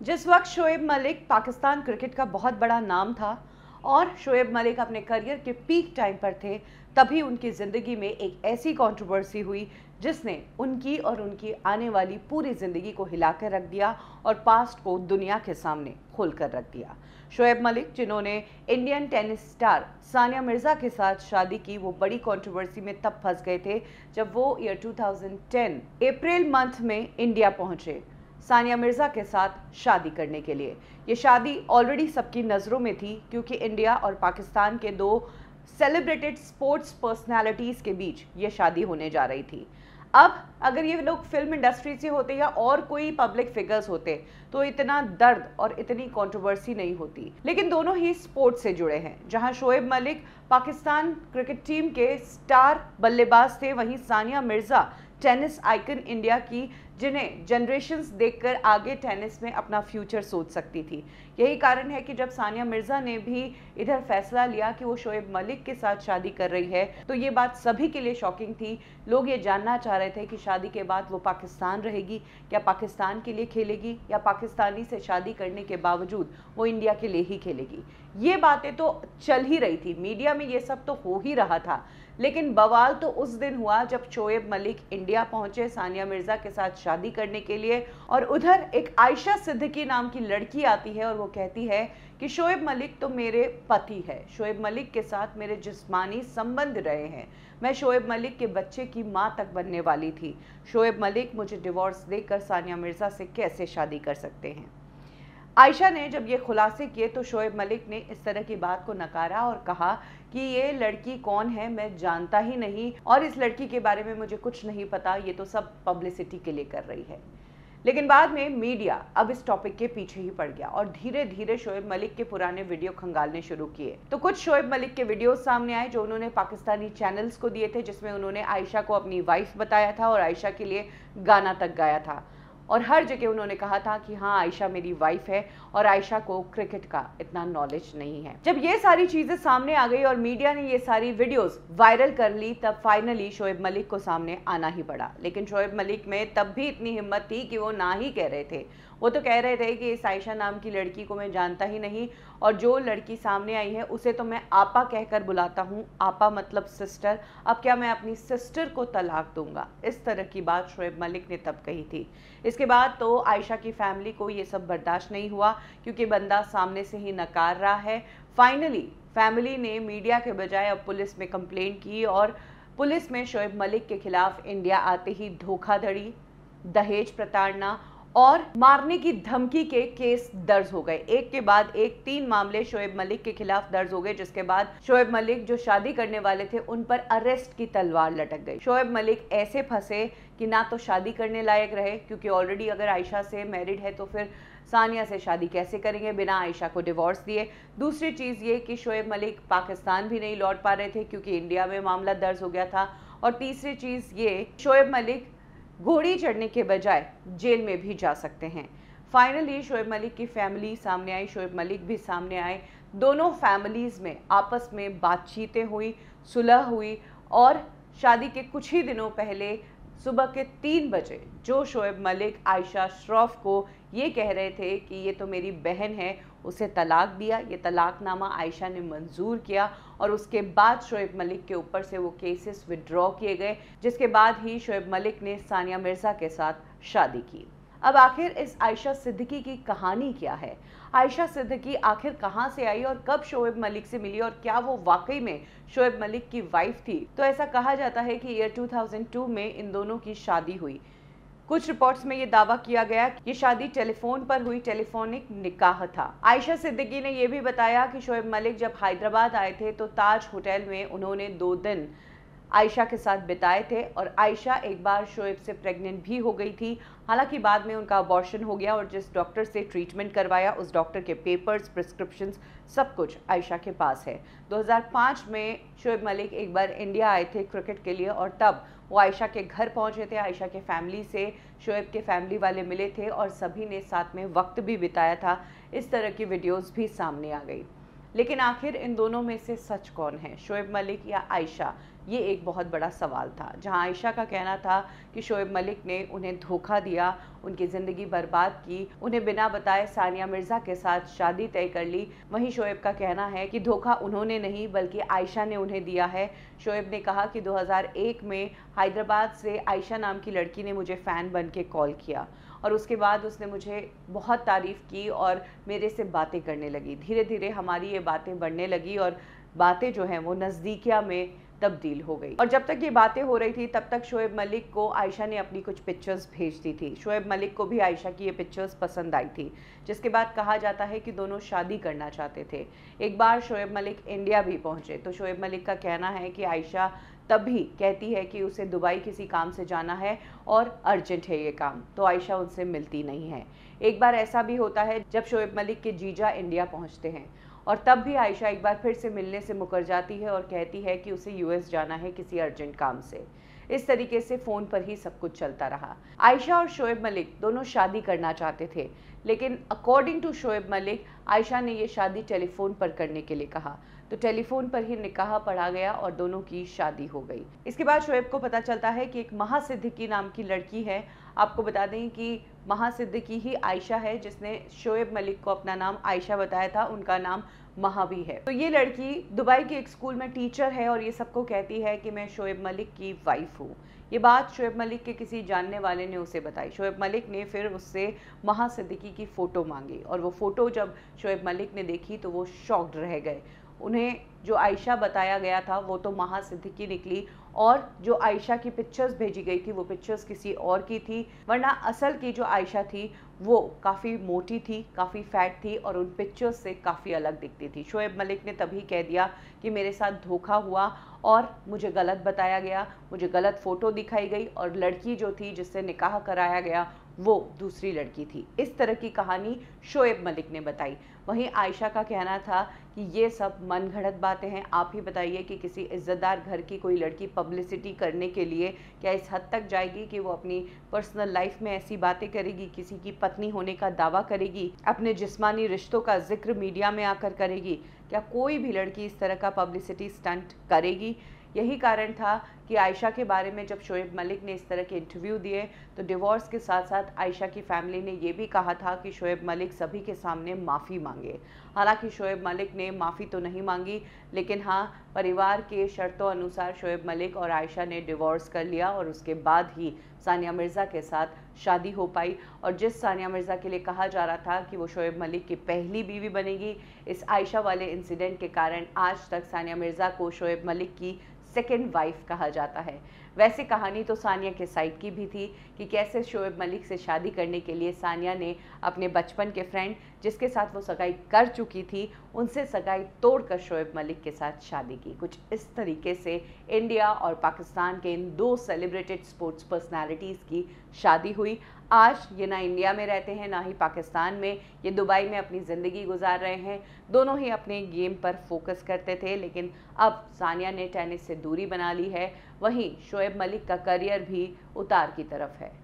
जिस वक्त शोएब मलिक पाकिस्तान क्रिकेट का बहुत बड़ा नाम था और शोएब मलिक अपने करियर के पीक टाइम पर थे, तभी उनकी ज़िंदगी में एक ऐसी कंट्रोवर्सी हुई जिसने उनकी और उनकी आने वाली पूरी ज़िंदगी को हिलाकर रख दिया और पास्ट को दुनिया के सामने खोल कर रख दिया। शोएब मलिक, जिन्होंने Indian tennis star Sania Mirza के साथ शादी की, वो बड़ी कंट्रोवर्सी में तब फंस गए थे जब वो ईयर 2010 अप्रैल मंथ में इंडिया पहुंचे सानिया मिर्ज़ा के साथ शादी करने के लिए। ये शादी ऑलरेडी सबकी नज़रों में थी क्योंकि इंडिया और पाकिस्तान के दो सेलिब्रेटेड स्पोर्ट्स पर्सनालिटीज़ के बीच ये शादी होने जा रही थी। अब अगर ये लोग फिल्म इंडस्ट्री से होते या और कोई पब्लिक फिगर्स होते तो इतना दर्द और इतनी कंट्रोवर्सी नहीं होती, लेकिन दोनों ही स्पोर्ट्स से जुड़े हैं। जहां शोएब मलिक पाकिस्तान क्रिकेट टीम के स्टार बल्लेबाज थे, वहीं Sania Mirza tennis icon India की, जिन्हें जनरेशन्स देखकर आगे टेनिस में अपना फ्यूचर सोच सकती थी। यही कारण है कि जब सानिया मिर्ज़ा ने भी इधर फैसला लिया कि वो शोएब मलिक के साथ शादी कर रही है, तो ये बात सभी के लिए शॉकिंग थी। लोग ये जानना चाह रहे थे कि शादी के बाद वो पाकिस्तान रहेगी, क्या पाकिस्तान के लिए खेलेगी, या पाकिस्तानी से शादी करने के बावजूद वो इंडिया के लिए ही खेलेगी। ये बातें तो चल ही रही थी, मीडिया में ये सब तो हो ही रहा था, लेकिन बवाल तो उस दिन हुआ जब शोएब मलिक इंडिया पहुंचे सानिया मिर्ज़ा के साथ शादी करने के लिए। और उधर एक आयशा सिद्दीकी नाम की लड़की आती है और वो कहती है कि शोएब मलिक तो मेरे पति है, शोएब मलिक के साथ मेरे जिस्मानी संबंध रहे हैं, मैं शोएब मलिक के बच्चे की मां तक बनने वाली थी, शोएब मलिक मुझे डिवोर्स देकर सानिया मिर्ज़ा से कैसे शादी कर सकते हैं। आयशा ने जब ये खुलासे किए तो शोएब मलिक ने इस तरह की बात को नकारा और कहा कि ये लड़की कौन है मैं जानता ही नहीं और इस लड़की के बारे में मुझे कुछ नहीं पता, ये तो सब पब्लिसिटी के लिए कर रही है। लेकिन बाद में मीडिया अब इस टॉपिक के पीछे ही पड़ गया और धीरे धीरे शोएब मलिक के पुराने वीडियो खंगालने शुरू किए। तो कुछ शोएब मलिक के वीडियो सामने आए जो उन्होंने पाकिस्तानी चैनल्स को दिए थे, जिसमें उन्होंने आयशा को अपनी वाइफ बताया था और आयशा के लिए गाना तक गाया था और हर जगह उन्होंने कहा था कि हाँ, आयशा मेरी वाइफ है और आयशा को क्रिकेट का इतना नॉलेज नहीं है। जब ये सारी चीजें सामने आ गई और मीडिया ने ये सारी वीडियोस वायरल कर ली, तब फाइनली शोएब मलिक को सामने आना ही पड़ा। लेकिन शोएब मलिक में तब भी इतनी हिम्मत थी कि वो ना ही कह रहे थे। वो तो कह रहे थे कि इस आयशा नाम की लड़की को मैं जानता ही नहीं और जो लड़की सामने आई है उसे तो मैं आपा कहकर बुलाता हूँ, आपा मतलब सिस्टर, अब क्या मैं अपनी सिस्टर को तलाक दूंगा। इस तरह की बात शोएब मलिक ने तब कही थी। इसके बाद तो आयशा की फैमिली को ये सब बर्दाश्त नहीं हुआ क्योंकि बंदा सामने से ही नकार रहा है। फाइनली फैमिली ने मीडिया के बजाय अब पुलिस में कंप्लेंट की और पुलिस में शोएब मलिक के खिलाफ इंडिया आते ही धोखाधड़ी, दहेज प्रताड़ना और मारने की धमकी के केस दर्ज हो गए। एक के बाद एक 3 मामले शोएब मलिक के खिलाफ दर्ज हो गए, जिसके बाद शोएब मलिक जो शादी करने वाले थे उन पर अरेस्ट की तलवार लटक गई। शोएब मलिक ऐसे फंसे कि ना तो शादी करने लायक रहे, क्योंकि ऑलरेडी अगर आयशा से मैरिड है तो फिर सानिया से शादी कैसे करेंगे बिना आयशा को डिवोर्स दिए। दूसरी चीज़ ये कि शोएब मलिक पाकिस्तान भी नहीं लौट पा रहे थे क्योंकि इंडिया में मामला दर्ज हो गया था। और तीसरी चीज़ ये, शोएब मलिक घोड़ी चढ़ने के बजाय जेल में भी जा सकते हैं। फाइनली शोएब मलिक की फैमिली सामने आई, शोएब मलिक भी सामने आए। दोनों फैमिलीज़ में आपस में बातचीतें हुई, सुलह हुई और शादी के कुछ ही दिनों पहले सुबह के 3 बजे जो शोएब मलिक आयशा श्रॉफ को ये कह रहे थे कि ये तो मेरी बहन है, उसे तलाक दिया। ये तलाकनामा आयशा ने मंजूर किया और उसके बाद शोएब मलिक के ऊपर से वो केसेस विड्रॉ किए गए, जिसके बाद ही शोएब मलिक ने सानिया मिर्ज़ा के साथ शादी की। अब आखिर इस आयशा सिद्दीकी की कहानी क्या है? आयशा सिद्दीकी आखिर कहां से आई और कब शोएब मलिक से मिली और क्या वो वाकई में शोएब मलिक की वाइफ थी? तो ऐसा कहा जाता है कि ईयर 2002 में इन दोनों की शादी हुई। कुछ रिपोर्ट्स में ये दावा किया गया कि ये शादी टेलीफोन पर हुई, टेलीफोनिक निकाह था। आयशा सिद्दीकी ने यह भी बताया कि शोएब मलिक जब हैदराबाद आए थे तो ताज होटल में उन्होंने 2 दिन आयशा के साथ बिताए थे और आयशा एक बार शोएब से प्रेग्नेंट भी हो गई थी। हालांकि बाद में उनका अबॉर्शन हो गया और जिस डॉक्टर से ट्रीटमेंट करवाया उस डॉक्टर के पेपर्स, प्रिस्क्रिप्शंस, सब कुछ आयशा के पास है। 2005 में शोएब मलिक एक बार इंडिया आए थे क्रिकेट के लिए और तब वो आयशा के घर पहुंचे थे। आयशा के फैमिली से शोएब के फैमिली वाले मिले थे और सभी ने साथ में वक्त भी बिताया था। इस तरह की वीडियोस भी सामने आ गई। लेकिन आखिर इन दोनों में से सच कौन है, शोएब मलिक या आयशा? ये एक बहुत बड़ा सवाल था। जहां आयशा का कहना था कि शोएब मलिक ने उन्हें धोखा दिया, उनकी ज़िंदगी बर्बाद की, उन्हें बिना बताए सानिया मिर्ज़ा के साथ शादी तय कर ली, वहीं शोएब का कहना है कि धोखा उन्होंने नहीं बल्कि आयशा ने उन्हें दिया है। शोएब ने कहा कि 2001 में हैदराबाद से आयशा नाम की लड़की ने मुझे फ़ैन बन के कॉल किया और उसके बाद उसने मुझे बहुत तारीफ़ की और मेरे से बातें करने लगी। धीरे धीरे हमारी ये बातें बढ़ने लगी और बातें जो हैं वो नज़दीकिया में तब्दील हो गई। और जब तक ये बातें हो रही थी तब तक शोएब मलिक को आयशा ने अपनी कुछ पिक्चर्स भेज दी थी। शोएब मलिक को भी आयशा की ये पिक्चर्स पसंद आई थी, जिसके बाद कहा जाता है कि दोनों शादी करना चाहते थे। एक बार शोएब मलिक इंडिया भी पहुंचे तो शोएब मलिक का कहना है कि आयशा तभी कहती है कि उसे दुबई किसी काम से जाना है और अर्जेंट है ये काम, तो आयशा उनसे मिलती नहीं है। एक बार ऐसा भी होता है जब शोएब मलिक के जीजा इंडिया पहुंचते हैं और तब भी आयशा एक बार फिर से मिलने से मुकर जाती है और कहती है कि उसे यूएस जाना है किसी अर्जेंट काम से। इस तरीके से फ़ोन पर ही सब कुछ चलता रहा। आयशा और शोएब मलिक दोनों शादी करना चाहते थे, लेकिन अकॉर्डिंग टू शोएब मलिक आयशा ने ये शादी टेलीफोन पर करने के लिए कहा, तो टेलीफोन पर ही निकाह पढ़ा गया और दोनों की शादी हो गई। इसके बाद शोएब को पता चलता है कि एक महा सिद्दीकी नाम की लड़की है। आपको बता दें कि महा सिद्दीकी ही आयशा है जिसने शोएब मलिक को अपना नाम आयशा बताया था, उनका नाम महा भी है। तो ये लड़की दुबई के एक स्कूल में टीचर है और ये सबको कहती है कि मैं शोएब मलिक की वाइफ हूँ। ये बात शोएब मलिक के किसी जानने वाले ने उसे बताई। शोएब मलिक ने फिर उससे महा सिद्दीकी की फ़ोटो मांगी और वो फ़ोटो जब शोएब मलिक ने देखी तो वो शॉक्ड रह गए। उन्हें जो आयशा बताया गया था वो तो महा सिद्दीकी निकली और जो आयशा की पिक्चर्स भेजी गई थी वो पिक्चर्स किसी और की थी, वरना असल की जो आयशा थी वो काफ़ी मोटी थी, काफ़ी फैट थी और उन पिक्चर्स से काफ़ी अलग दिखती थी। शोएब मलिक ने तभी कह दिया कि मेरे साथ धोखा हुआ और मुझे गलत बताया गया, मुझे गलत फ़ोटो दिखाई गई और लड़की जो थी जिससे निकाह कराया गया वो दूसरी लड़की थी। इस तरह की कहानी शोएब मलिक ने बताई। वहीं आयशा का कहना था कि ये सब मनगढ़ंत बातें हैं। आप ही बताइए कि किसी इज्जतदार घर की कोई लड़की पब्लिसिटी करने के लिए क्या इस हद तक जाएगी कि वो अपनी पर्सनल लाइफ में ऐसी बातें करेगी, किसी की पत्नी होने का दावा करेगी, अपने जिस्मानी रिश्तों का जिक्र मीडिया में आकर करेगी? क्या कोई भी लड़की इस तरह का पब्लिसिटी स्टंट करेगी? यही कारण था कि आयशा के बारे में जब शोएब मलिक ने इस तरह के इंटरव्यू दिए तो डिवोर्स के साथ साथ आयशा की फैमिली ने ये भी कहा था कि शोएब मलिक सभी के सामने माफ़ी मांगे। हालांकि शोएब मलिक ने माफ़ी तो नहीं मांगी, लेकिन हाँ, परिवार के शर्तों अनुसार शोएब मलिक और आयशा ने डिवोर्स कर लिया और उसके बाद ही सानिया मिर्ज़ा के साथ शादी हो पाई। और जिस सानिया मिर्ज़ा के लिए कहा जा रहा था कि वो शोएब मलिक की पहली बीवी बनेगी, इस आयशा वाले इंसिडेंट के कारण आज तक सानिया मिर्ज़ा को शोएब मलिक की सेकेंड वाइफ कहा जाता है। वैसे कहानी तो सानिया के साइड की भी थी कि कैसे शोएब मलिक से शादी करने के लिए सानिया ने अपने बचपन के फ्रेंड जिसके साथ वो सगाई कर चुकी थी उनसे सगाई तोड़कर शोएब मलिक के साथ शादी की। कुछ इस तरीके से इंडिया और पाकिस्तान के इन दो सेलिब्रेटेड स्पोर्ट्स पर्सनालिटीज़ की शादी हुई। आज ये ना इंडिया में रहते हैं ना ही पाकिस्तान में, ये दुबई में अपनी ज़िंदगी गुजार रहे हैं। दोनों ही अपने गेम पर फोकस करते थे, लेकिन अब सानिया ने टेनिस से दूरी बना ली है। वहीं शोएब मलिक का करियर भी उतार की तरफ है।